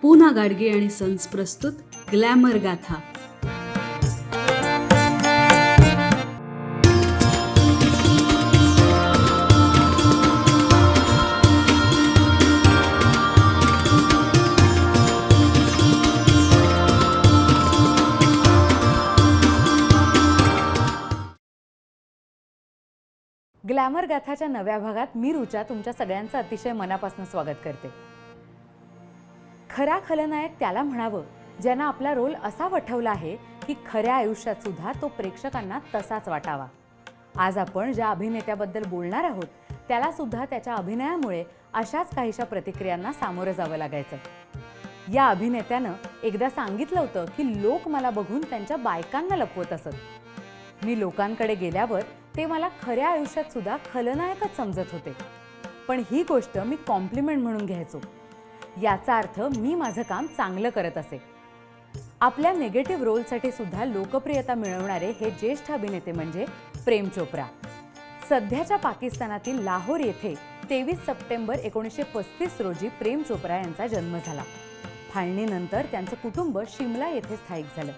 पूना गाडगे आणि सन्स प्रस्तुत ग्लॅमर गाथा. ग्लॅमर गाथाच्या नव्या भागात मी रुचा तुमच्या सगळ्यांचं अतिशय मनापासून स्वागत करते. खरा खलनायक त्याला म्हणावं ज्यानं आपला रोल असा वठवला आहे की खऱ्या आयुष्यात सुद्धा तो प्रेक्षकांना तसाच वाटावा. आज आपण ज्या अभिनेत्याबद्दल बोलणार आहोत त्याला सुद्धा त्याच्या अभिनयामुळे अशाच काहीशा प्रतिक्रियांना सामोरं जावं लागायचं. या अभिनेत्यानं एकदा सांगितलं होतं की लोक मला बघून त्यांच्या बायकांना लपवत असत. मी लोकांकडे गेल्यावर ते मला खऱ्या आयुष्यात सुद्धा खलनायकच समजत होते, पण ही गोष्ट मी कॉम्प्लिमेंट म्हणून घ्यायचो. याचा अर्थ मी माझं काम चांगलं करत असे. आपल्या नेगेटिव्ह रोलसाठी सुद्धा लोकप्रियता मिळवणारे हे ज्येष्ठ अभिनेते म्हणजे प्रेम चोप्रा. सध्याच्या पाकिस्तानातील लाहोर येथे 23 सप्टेंबर 1935 रोजी प्रेम चोप्रा यांचा जन्म झाला. फाळणीनंतर त्यांचं कुटुंब शिमला येथे स्थायिक झालं.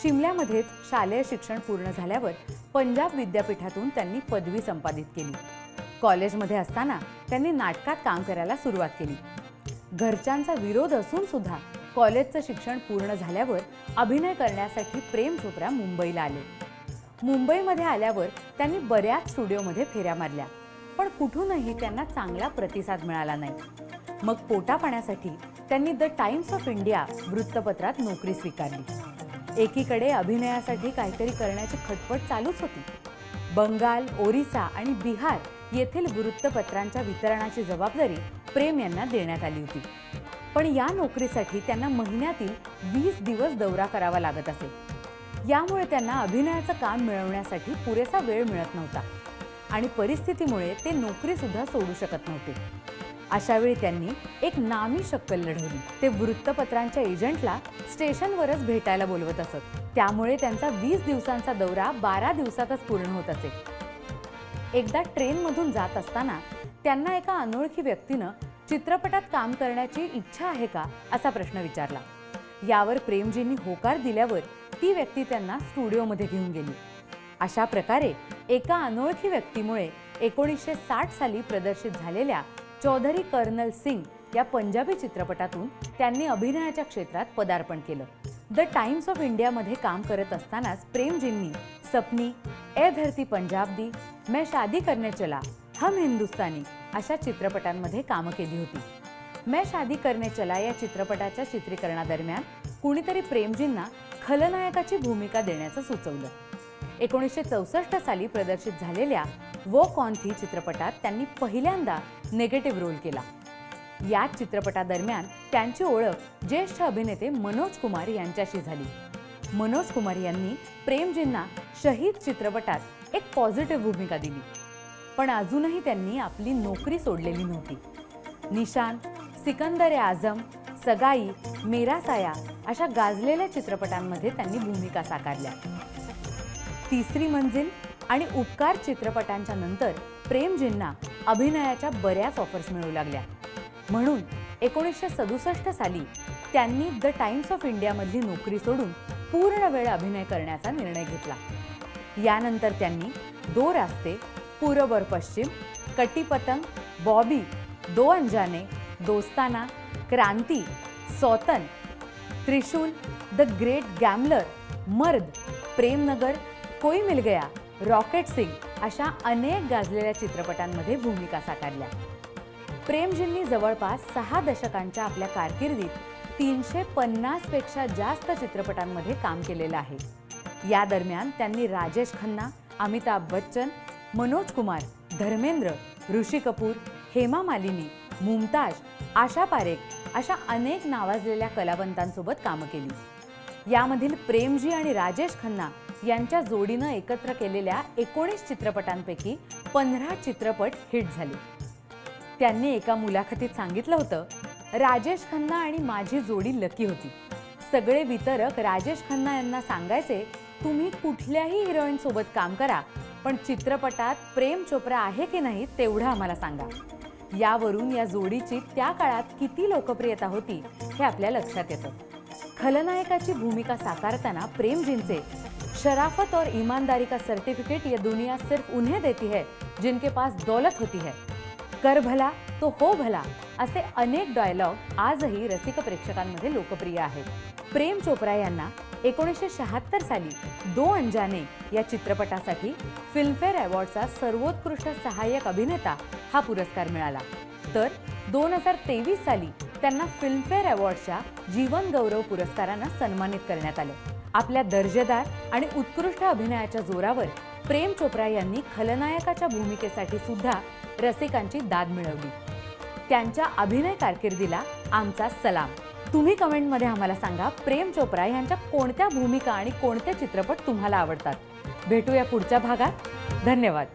शिमल्यामध्येच शालेय शिक्षण पूर्ण झाल्यावर पंजाब विद्यापीठातून त्यांनी पदवी संपादित केली. कॉलेजमध्ये असताना त्यांनी नाटकात काम करायला सुरुवात केली. घरच्यांचा विरोध असून सुद्धा कॉलेजचं शिक्षण पूर्ण झाल्यावर अभिनय करण्यासाठी प्रेम चोप्रा मुंबईला आले. मुंबईमध्ये आल्यावर त्यांनी बऱ्याच स्टुडिओमध्ये फेऱ्या मारल्या, पण कुठूनही त्यांना चांगला प्रतिसाद मिळाला नाही. मग पोटापाण्यासाठी त्यांनी द टाइम्स ऑफ इंडिया वृत्तपत्रात नोकरी स्वीकारली. एकीकडे अभिनयासाठी काहीतरी करण्याची खटपट चालूच होती. बंगाल, ओरिसा आणि बिहार येथील वृत्तपत्रांच्या वितरणाची जबाबदारी प्रेम यांना देण्यात आली होती. पण या नोकरीसाठी त्यांना महिन्यातील 20 दिवस दौरा करावा लागत असे. यामुळे त्यांना अभिनयाचं काम मिळवण्यासाठी पुरेसा वेळ मिळत नव्हता आणि परिस्थितीमुळे ते नोकरी सुद्धा सोडू शकत नव्हते. अशा वेळी त्यांनी एक नामी शक्कल लढवली. ते वृत्तपत्रांच्या एजंटला स्टेशनवरच भेटायला बोलवत असत. त्यामुळे त्यांचा 20 दिवसांचा दौरा 12 दिवसातच पूर्ण होत असे. एकदा ट्रेनमधून जात असताना त्यांना एका अनोळखी व्यक्तीनं चित्रपटात काम करण्याची इच्छा आहे का असा प्रश्न विचारला. यावर प्रेमजींनी होकार दिल्यावर ती व्यक्ती त्यांना स्टुडिओमध्ये घेऊन गेली. अशा प्रकारे एका अनोळखी व्यक्तीमुळे 1960 साली प्रदर्शित झालेल्या चौधरी कर्नल सिंग या पंजाबी चित्रपटातून त्यांनी अभिनयाच्या क्षेत्रात पदार्पण केलं. द टाइम्स ऑफ इंडियामध्ये काम करत असतानाच प्रेमजींनी सपनी, ए धरती पंजाब दी, मैं शादी करने चला, हम हिंदुस्तानी अशा चित्रपटांमध्ये कामं केली होती. मैं शादी करने चला या चित्रपटाच्या चित्रीकरणादरम्यान कुणीतरी प्रेमजींना खलनायकाची भूमिका देण्याचं सुचवलं. 1964 साली प्रदर्शित झालेल्या वो कौन थी चित्रपटात त्यांनी पहिल्यांदा नेगेटिव्ह रोल केला. या चित्रपटादरम्यान त्यांची ओळख ज्येष्ठ अभिनेते मनोज कुमार यांच्याशी झाली. मनोज कुमार यांनी प्रेमजींना शहीद चित्रपटात एक पॉझिटिव्ह भूमिका दिली. पण अजूनही त्यांनी आपली नोकरी सोडलेली नव्हती. निशान, सिकंदर-ए-आझम, सगाई, मेरा साया अशा गाजलेल्या चित्रपटांमध्ये त्यांनी भूमिका साकारल्या. तिसरी मंजिल आणि उपकार चित्रपटांच्या नंतर प्रेमजींना अभिनयाच्या बऱ्याच ऑफर्स मिळू लागल्या. म्हणून 1967 साली त्यांनी द टाइम्स ऑफ इंडियामधली नोकरी सोडून पूर्ण वेळ अभिनय करण्याचा निर्णय घेतला. यानंतर त्यांनी दो रास्ते, पूरब और पश्चिम, कटी पतंग, बॉबी, दो अनजाने, दोस्ताना, क्रांती, सौतन, त्रिशूल, द ग्रेट गॅमलर, मर्द, प्रेमनगर, कोई मिल गया, रॉकेट सिंग अशा अनेक गाजलेल्या चित्रपटांमध्ये भूमिका साकारल्या. प्रेमजींनी जवळपास 6 दशकांच्या आपल्या कारकिर्दीत 350 पेक्षा जास्त चित्रपटांमध्ये काम केलेलं आहे. या दरम्यान त्यांनी राजेश खन्ना, अमिताभ बच्चन, मनोज कुमार, धर्मेंद्र, ऋषी कपूर, हेमा मालिनी, मुमताज, आशा पारेख अशा अनेक नावाजलेल्या कलावंतांसोबत कामं केली. यामधील प्रेमजी आणि राजेश खन्ना यांच्या जोडीनं एकत्र केलेल्या 19 चित्रपटांपैकी 15 चित्रपट हिट झाले. त्यांनी एका मुलाखतीत सांगितलं होतं, राजेश खन्ना आणि माझी जोडी लकी होती. सगळे वितरक राजेश खन्ना यांना सांगायचे, तुम्ही कुठल्याही हिरोईन सोबत काम करा, पण चित्रपटात प्रेम चोप्रा आहे की नाही तेवढं आम्हाला सांगा. यावरून या जोडीची त्या काळात किती लोकप्रियता होती हे आपल्या लक्षात येतं. खलनायकाची भूमिका साकारताना प्रेम जिंचे शराफत और ईमानदारी का सर्टिफिकेट ये दुनिया सिर्फ उन्हें देती है जिनके पास दौलत होती है, कर भला तो हो भला असे अनेक डायलॉग आजही रसिक प्रेक्षकांमध्ये लोकप्रिय आहेत. प्रेम चोप्रा यांना 1976 साली दो अंजाने या चित्रपटासाठी फिल्मफेअर अवॉर्डचा सर्वोत्कृष्ट सहाय्यक अभिनेता हा पुरस्कार मिळाला. तर 2023 साली त्यांना फिल्मफेअर अवॉर्डच्या जीवन गौरव पुरस्कारानं सन्मानित करण्यात आले. आपल्या दर्जेदार आणि उत्कृष्ट अभिनयाच्या जोरावर प्रेम चोप्रा यांनी खलनायकाच्या भूमिकेसाठी सुद्धा रसिकांची दाद मिळवली. त्यांच्या अभिनय कारकिर्दीला आमचा सलाम. तुम्ही कमेंटमध्ये आम्हाला सांगा, प्रेम चोप्रा यांच्या कोणत्या भूमिका आणि कोणते चित्रपट तुम्हाला आवडतात. भेटूया पुढच्या भागात. धन्यवाद.